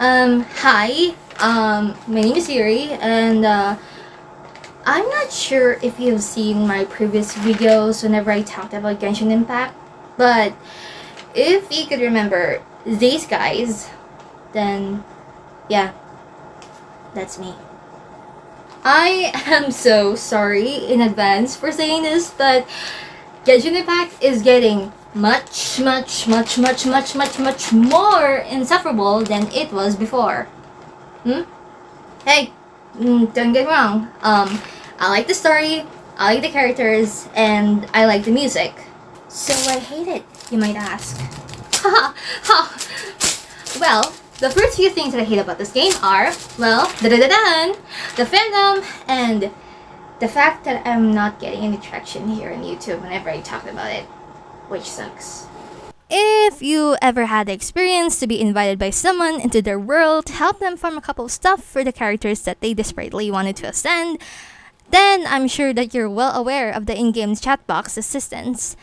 Hi. My name is Yuri, and I'm not sure if you've seen my previous videos whenever I talked about Genshin Impact, but if you could remember these guys, then yeah, that's me. I am so sorry in advance for saying this, but Genshin Impact is getting much more insufferable than it was before. Hmm? Hey, don't get me wrong. I like the story, I like the characters, and I like the music. So I hate it, you might ask. Haha, well, the first few things that I hate about this game are, well, the fandom, and the fact that I'm not getting any traction here on YouTube whenever I talk about it, which sucks. If you ever had the experience to be invited by someone into their world to help them farm a couple of stuff for the characters that they desperately wanted to ascend, then I'm sure that you're well aware of the in-game chat box assistance.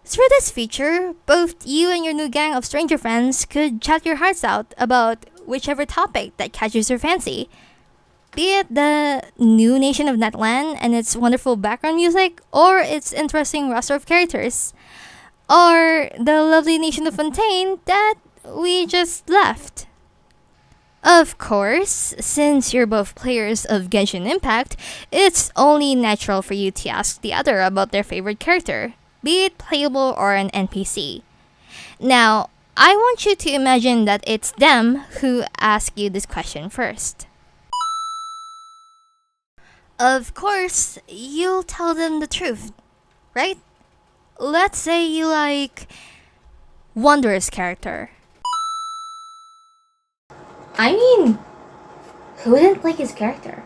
Through this feature, both you and your new gang of stranger friends could chat your hearts out about whichever topic that catches your fancy. Be it the new nation of Natlan and its wonderful background music, or its interesting roster of characters, or the lovely nation of Fontaine that we just left. Of course, since you're both players of Genshin Impact, it's only natural for you to ask the other about their favorite character, be it playable or an NPC. Now, I want you to imagine that it's them who ask you this question first. Of course, you'll tell them the truth, right? Let's say you like Wanderer's character. I mean, who didn't like his character?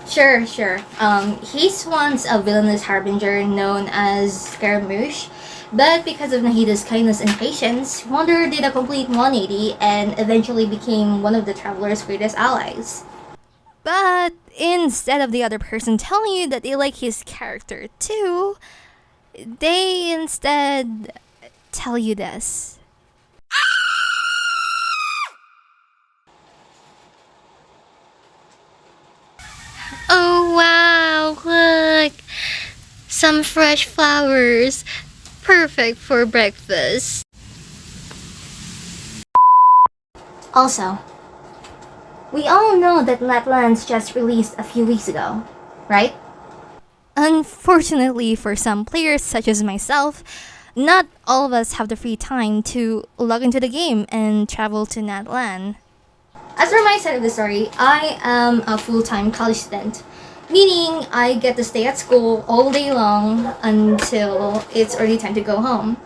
Sure. He's once a villainous harbinger known as Scaramouche, but because of Nahida's kindness and patience, Wanderer did a complete 180 and eventually became one of the Traveler's greatest allies. But instead of the other person telling you that they like his character too, they instead tell you this. Oh wow, look! Some fresh flowers. Perfect for breakfast. Also, we all know that Natlands just released a few weeks ago, right? Unfortunately for some players such as myself, not all of us have the free time to log into the game and travel to Natlan. As for my side of the story, I am a full-time college student, meaning I get to stay at school all day long until it's already time to go home.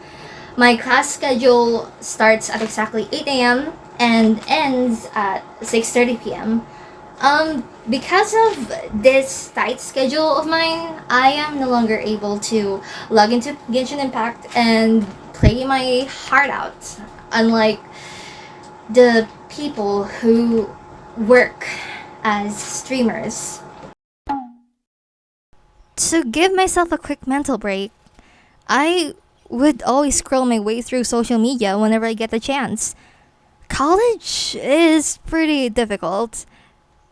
My class schedule starts at exactly 8 a.m. and ends at 6:30 p.m. Because of this tight schedule of mine, I am no longer able to log into Genshin Impact and play my heart out, unlike the people who work as streamers. To give myself a quick mental break, I would always scroll my way through social media whenever I get the chance. College is pretty difficult.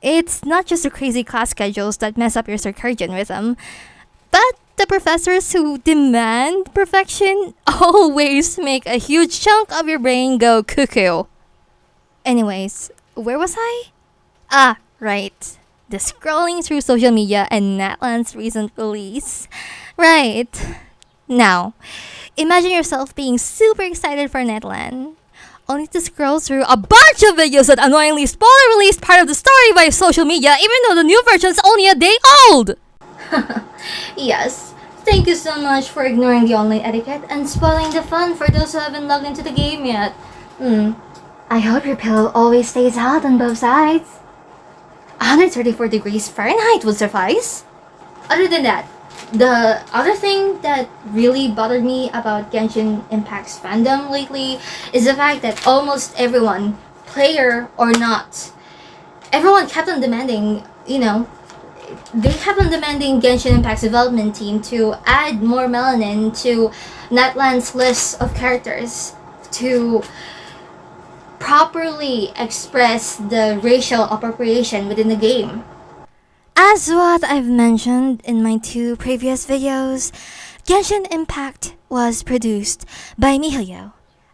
It's not just the crazy class schedules that mess up your circadian rhythm, but the professors who demand perfection always make a huge chunk of your brain go cuckoo. Anyways, where was I? Ah, right. The scrolling through social media and Natlan's recent release. Right. Now, imagine yourself being super excited for Natlan, only to scroll through a bunch of videos that annoyingly spoiler released part of the story via social media, even though the new version's only a day old! Yes. Thank you so much for ignoring the online etiquette and spoiling the fun for those who haven't logged into the game yet. I hope your pillow always stays hot on both sides. 134 degrees Fahrenheit would suffice. Other than that, the other thing that really bothered me about Genshin Impact's fandom lately is the fact that almost everyone, player or not, everyone kept on demanding, they kept on demanding Genshin Impact's development team to add more melanin to Natlan's list of characters, to properly express the racial appropriation within the game. As what I've mentioned in my 2 previous videos, Genshin Impact was produced by MiHoYo,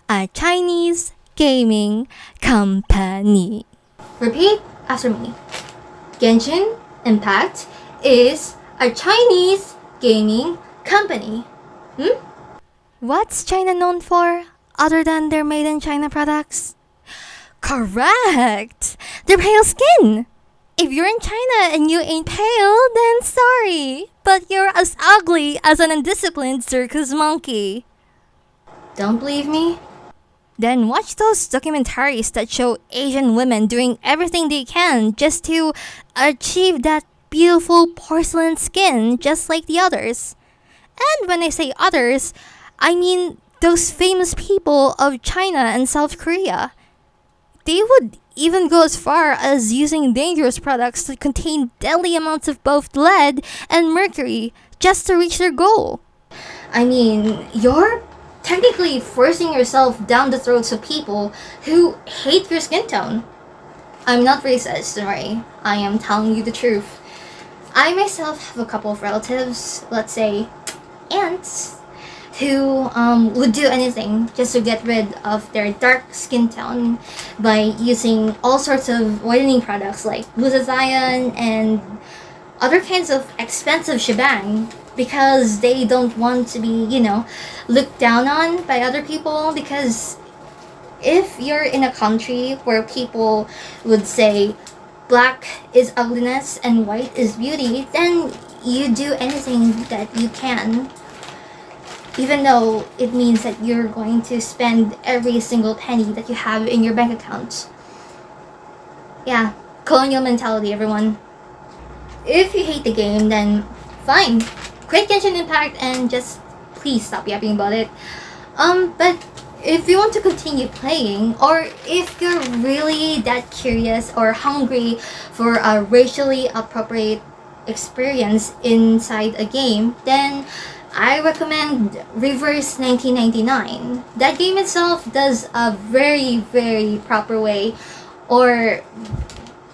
a Chinese gaming company. Repeat after me. Genshin Impact is a Chinese gaming company. What's China known for, other than their made in China products? Correct! Their pale skin! If you're in China and you ain't pale, then sorry, but you're as ugly as an undisciplined circus monkey. Don't believe me? Then watch those documentaries that show Asian women doing everything they can just to achieve that beautiful porcelain skin just like the others. And when I say others, I mean those famous people of China and South Korea. They would even go as far as using dangerous products that contain deadly amounts of both lead and mercury just to reach their goal. I mean, you're technically forcing yourself down the throats of people who hate your skin tone. I'm not racist, don't worry. I am telling you the truth. I myself have a couple of relatives, let's say aunts, who would do anything just to get rid of their dark skin tone by using all sorts of whitening products like glutathione and other kinds of expensive shebang because they don't want to be, looked down on by other people. Because if you're in a country where people would say black is ugliness and white is beauty, then you do anything that you can, even though it means that you're going to spend every single penny that you have in your bank account. Yeah, colonial mentality, everyone. If you hate the game, then fine. Quit Genshin Impact and just please stop yapping about it. But if you want to continue playing, or if you're really that curious or hungry for a racially appropriate experience inside a game, then I recommend Reverse 1999. That game itself does a very, very proper way, or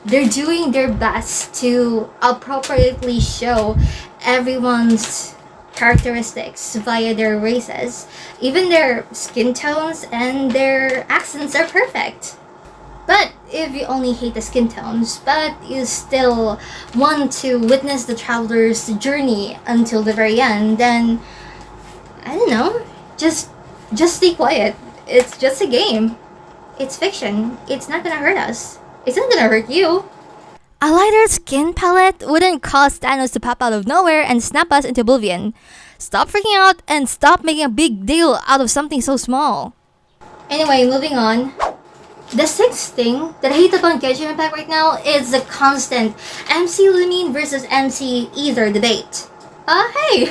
they're doing their best to appropriately show everyone's characteristics via their races. Even their skin tones and their accents are perfect. But if you only hate the skin tones, but you still want to witness the traveler's journey until the very end, then I don't know, just stay quiet. It's just a game. It's fiction. It's not gonna hurt us. It's not gonna hurt you. A lighter skin palette wouldn't cause Thanos to pop out of nowhere and snap us into oblivion. Stop freaking out and stop making a big deal out of something so small. Anyway, moving on. The sixth thing that I hate about Genshin Impact right now is the constant MC Lumine versus MC Ether debate. Hey,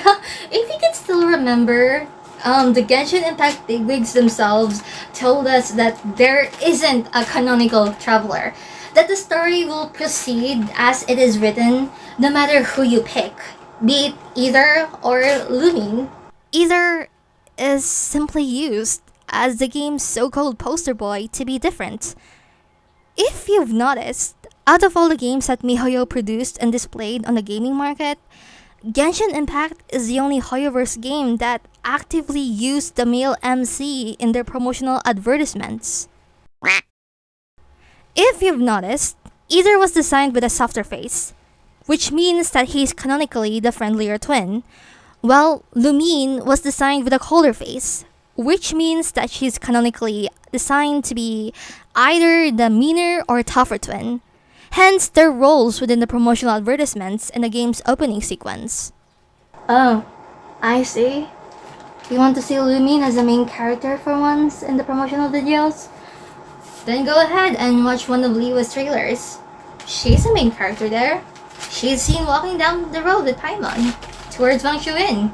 if you can still remember, the Genshin Impact bigwigs themselves told us that there isn't a canonical traveler, that the story will proceed as it is written, no matter who you pick, be it Ether or Lumine. Ether is simply used as the game's so-called poster boy to be different. If you've noticed, out of all the games that MiHoYo produced and displayed on the gaming market, Genshin Impact is the only HoYoverse game that actively used the male MC in their promotional advertisements. If you've noticed, Ether was designed with a softer face, which means that he's canonically the friendlier twin, while Lumine was designed with a colder face, which means that she's canonically designed to be either the meaner or tougher twin. Hence their roles within the promotional advertisements and the game's opening sequence. Oh, I see. You want to see Lumine as the main character for once in the promotional videos? Then go ahead and watch one of Liwa's trailers. She's the main character there. She's seen walking down the road with Paimon towards Wang Shuin.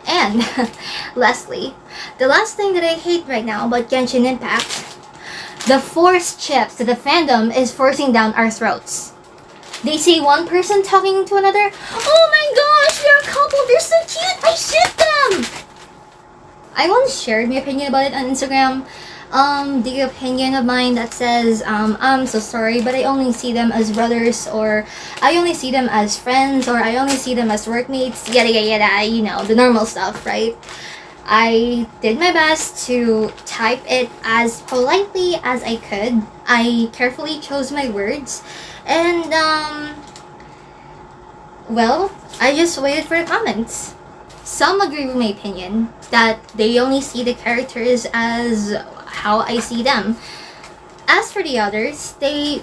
And lastly, the last thing that I hate right now about Genshin Impact, the forced chips that the fandom is forcing down our throats. They see one person talking to another. Oh my gosh, they're a couple. They're so cute. I ship them. I once shared my opinion about it on Instagram. The opinion of mine that says, I'm so sorry, but I only see them as brothers, or I only see them as friends, or I only see them as workmates, yada yada yada, you know, the normal stuff, right? I did my best to type it as politely as I could. I carefully chose my words, and, well, I just waited for the comments. Some agree with my opinion that they only see the characters as how I see them. As for the others, they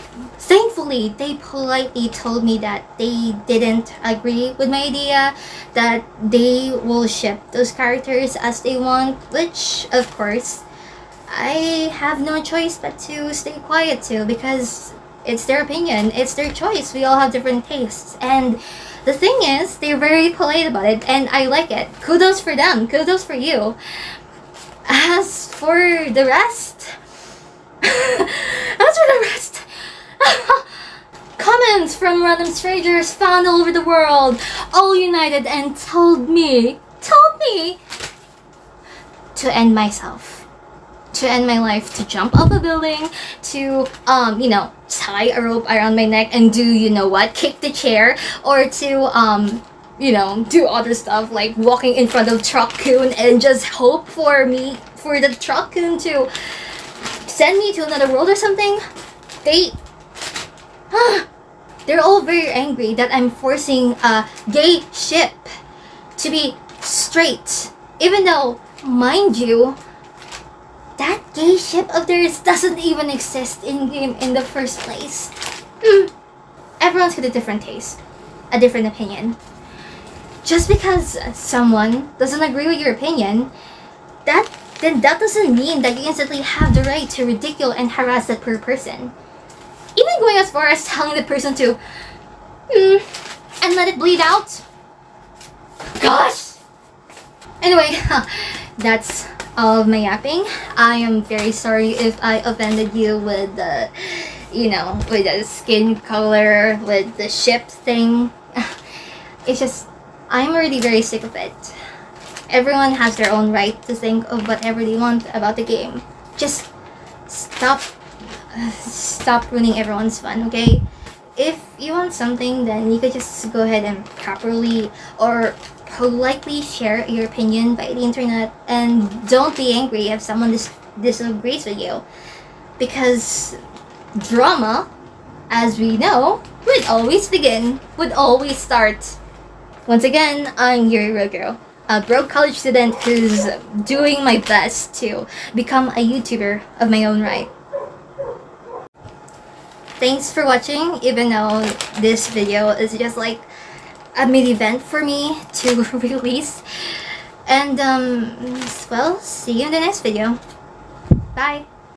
politely told me that they didn't agree with my idea, that they will ship those characters as they want, which of course I have no choice but to stay quiet too, because it's their opinion, it's their choice. We all have different tastes, and the thing is, they're very polite about it, and I like it. Kudos for them. Kudos for you. As for the rest, comments from random strangers found all over the world, all united and told me to end myself, to end my life, to jump off a building, to tie a rope around my neck and do kick the chair, or to do other stuff like walking in front of Truck-kun and just hope for the Truck-kun to send me to another world or something. They're all very angry that I'm forcing a gay ship to be straight, even though, mind you, that gay ship of theirs doesn't even exist in game in the first place. Everyone's got a different taste, a different opinion. Just because someone doesn't agree with your opinion, that doesn't mean that you instantly have the right to ridicule and harass that poor person. Even going as far as telling the person to and let it bleed out. Gosh! Anyway, that's all of my yapping. I am very sorry if I offended you with the, with the skin color, with the ship thing. It's just, I'm already very sick of it. Everyone has their own right to think of whatever they want about the game. Just stop ruining everyone's fun, okay? If you want something, then you could just go ahead and properly or politely share your opinion by the internet, and don't be angry if someone disagrees with you, because drama, as we know, would always start. Once again, I'm Yuri Rogero, a broke college student who's doing my best to become a YouTuber of my own right. Thanks for watching, even though this video is just like a mid-event for me to release. And, well, see you in the next video. Bye!